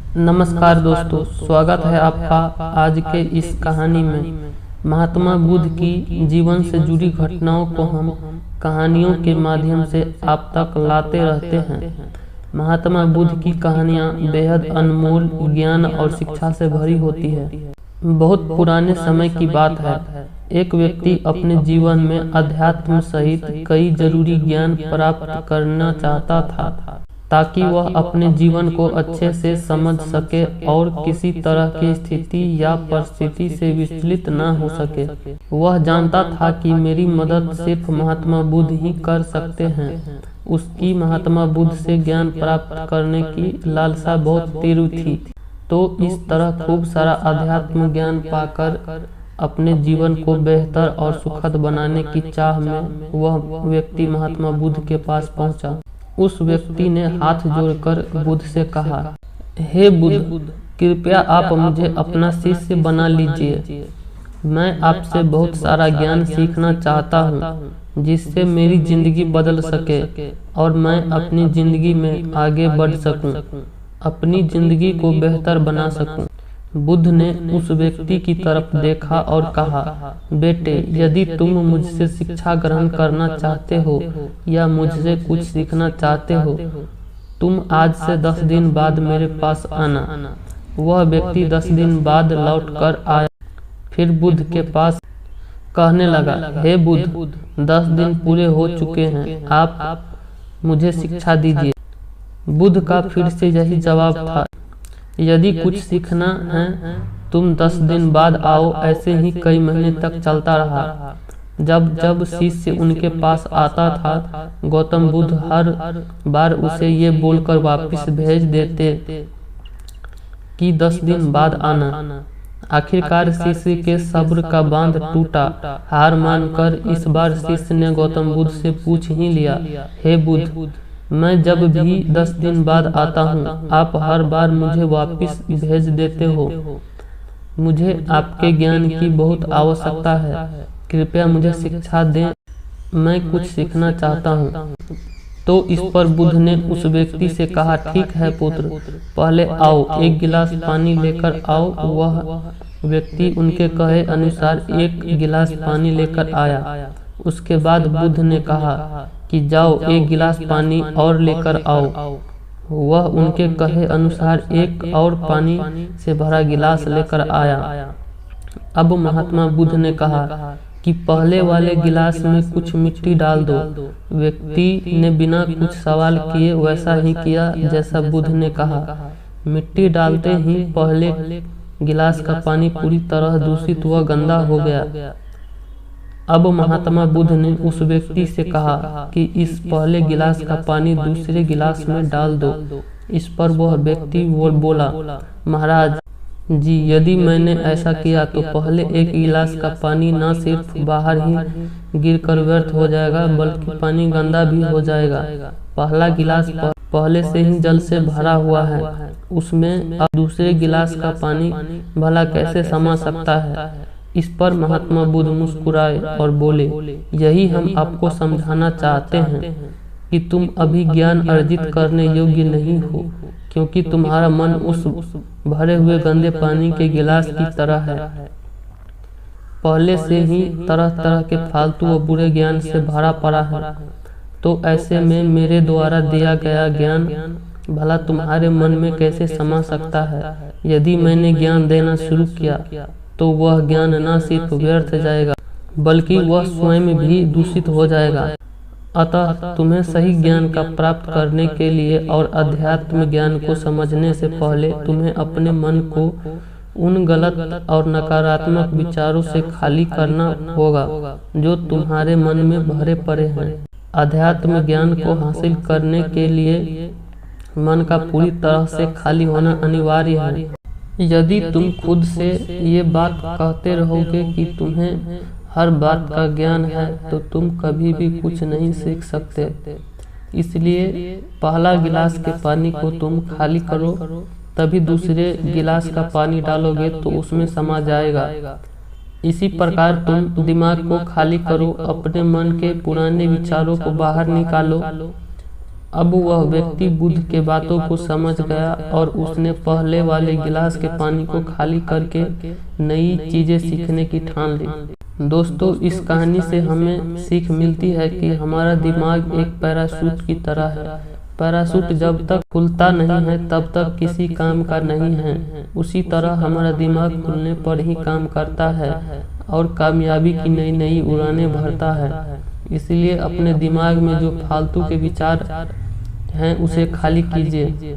नमस्कार दोस्तों, स्वागत है आपका आज के इस कहानी में। महात्मा बुद्ध की जीवन से जुड़ी घटनाओं को हम कहानियों के माध्यम से आप तक लाते रहते हैं। महात्मा बुद्ध की कहानियाँ बेहद अनमोल ज्ञान और शिक्षा से भरी होती है। बहुत पुराने समय की बात है। एक व्यक्ति अपने जीवन में अध्यात्म सहित कई जरूरी ज्ञान प्राप्त करना चाहता था ताकि वह अपने जीवन को अच्छे से समझ सके और किसी तरह की स्थिति या परिस्थिति से विचलित न हो सके। वह जानता था कि मेरी मदद सिर्फ महात्मा बुद्ध ही कर सकते हैं। उसकी महात्मा बुद्ध से ज्ञान प्राप्त करने की लालसा बहुत तीव्र थी। तो इस तरह खूब सारा अध्यात्म ज्ञान पाकर अपने जीवन को बेहतर और सुखद बनाने की चाह में वह व्यक्ति महात्मा बुद्ध के पास पहुंचा। उस व्यक्ति ने हाथ जोड़कर बुद्ध से कहा, हे बुद्ध, कृपया आप मुझे अपना शिष्य बना लीजिए। मैं आपसे बहुत सारा ज्ञान सीखना चाहता हूँ जिससे मेरी जिंदगी बदल सके और मैं अपनी जिंदगी में आगे बढ़ सकूं, अपनी जिंदगी को बेहतर बना सकूं। बुद्ध ने उस व्यक्ति की तरफ देखा और कहा, बेटे, यदि तुम मुझसे शिक्षा ग्रहण करना चाहते हो या मुझसे कुछ सीखना चाहते हो, तुम आज से 10 दिन बाद मेरे पास आना। वह व्यक्ति 10 दिन बाद लौट कर आया। फिर बुद्ध के पास कहने लगा, हे बुद्ध, 10 दिन पूरे हो चुके हैं, आप मुझे शिक्षा दीजिए। बुद्ध का फिर से यही जवाब था, यदि कुछ सीखना है तुम 10 दिन बाद आओ। ऐसे ही कई महीने तक चलता रहा। जब जब शिष्य उनके पास आता था, गौतम बुद्ध हर बार उसे ये बोलकर वापस भेज देते कि 10 दिन बाद आना। आखिरकार शिष्य के सब्र का बांध टूटा। हार मानकर इस बार शिष्य ने गौतम बुद्ध से पूछ ही लिया, हे बुद्ध, मैं जब भी 10 दिन बाद आता हूँ, आप हर बार मुझे वापस भेज देते हो। मुझे आपके ज्ञान की बहुत आवश्यकता है। कृपया मुझे शिक्षा दें, मैं कुछ सीखना चाहता हूँ। तो इस पर बुद्ध ने उस व्यक्ति से कहा, ठीक है पुत्र, पहले आओ, एक गिलास पानी लेकर आओ। वह व्यक्ति उनके कहे अनुसार एक गिलास पानी लेकर आया। उसके बाद बुद्ध ने कहा कि जाओ, एक गिलास पानी और लेकर आओ। वह उनके कहे अनुसार एक और पानी से भरा गिलास लेकर आया। अब महात्मा बुद्ध ने कहा कि पहले वाले गिलास में कुछ मिट्टी डाल दो। व्यक्ति ने बिना कुछ सवाल किए वैसा ही किया जैसा बुद्ध ने कहा। मिट्टी डालते ही पहले गिलास का पानी पूरी तरह दूषित व गंदा हो गया। अब महात्मा बुद्ध ने उस व्यक्ति से कहा कि इस पहले गिलास का पानी दूसरे गिलास में डाल दो। इस पर वह व्यक्ति बोला, महाराज जी, यदि मैंने ऐसा किया तो पहले एक गिलास का पानी न सिर्फ बाहर ही गिरकर व्यर्थ हो जाएगा बल्कि पानी गंदा भी हो जाएगा। पहला गिलास पहले से ही जल से भरा हुआ है, उसमें अब दूसरे गिलास का पानी भला कैसे समा सकता है। इस पर महात्मा बुद्ध मुस्कुराए और बोले, यही हम आपको समझाना चाहते हैं कि तुम अभी ज्ञान अर्जित करने योग्य नहीं हो, क्योंकि तुम्हारा मन उस भरे हुए गंदे पानी के गिलास की तरह है, पहले से ही तरह तरह के फालतू व बुरे ज्ञान से भरा पड़ा है। तो ऐसे में मेरे द्वारा दिया गया ज्ञान भला तुम्हारे मन में कैसे समा सकता है। यदि मैंने ज्ञान देना शुरू किया तो वह ज्ञान न सिर्फ व्यर्थ जाएगा बल्कि वह स्वयं भी दूषित हो जाएगा। अतः तुम्हें सही ज्ञान का प्राप्त करने के लिए और अध्यात्म ज्ञान को समझने से पहले तुम्हें अपने मन को उन गलत और नकारात्मक विचारों से खाली करना होगा जो तुम्हारे मन में भरे पड़े हैं। अध्यात्म ज्ञान को हासिल करने के लिए मन का पूरी तरह से खाली होना अनिवार्य है। यदि तुम खुद से ये बात कहते रहोगे कि तुम्हें हर बात का ज्ञान है तो तुम कभी भी कुछ नहीं सीख सकते। इसलिए पहला गिलास के पानी को तुम खाली करो, तभी दूसरे गिलास का पानी डालोगे तो उसमें समा जाएगा। इसी प्रकार तुम दिमाग को खाली करो, अपने मन के पुराने विचारों को बाहर निकालो। अब वह व्यक्ति बुद्ध के बातों को समझ गया और उसने पहले वाले गिलास के पानी को खाली करके नई चीजें सीखने की ठान ली। दोस्तों, इस कहानी से हमें सीख मिलती है कि हमारा दिमाग एक पैराशूट की तरह है। पैराशूट जब तक खुलता नहीं है तब तक किसी काम का नहीं है। उसी तरह हमारा दिमाग खुलने पर ही काम करता है और कामयाबी की नई नई उड़ानें भरता है। इसलिए अपने दिमाग में जो फालतू के विचार हैं उसे खाली कीजिए।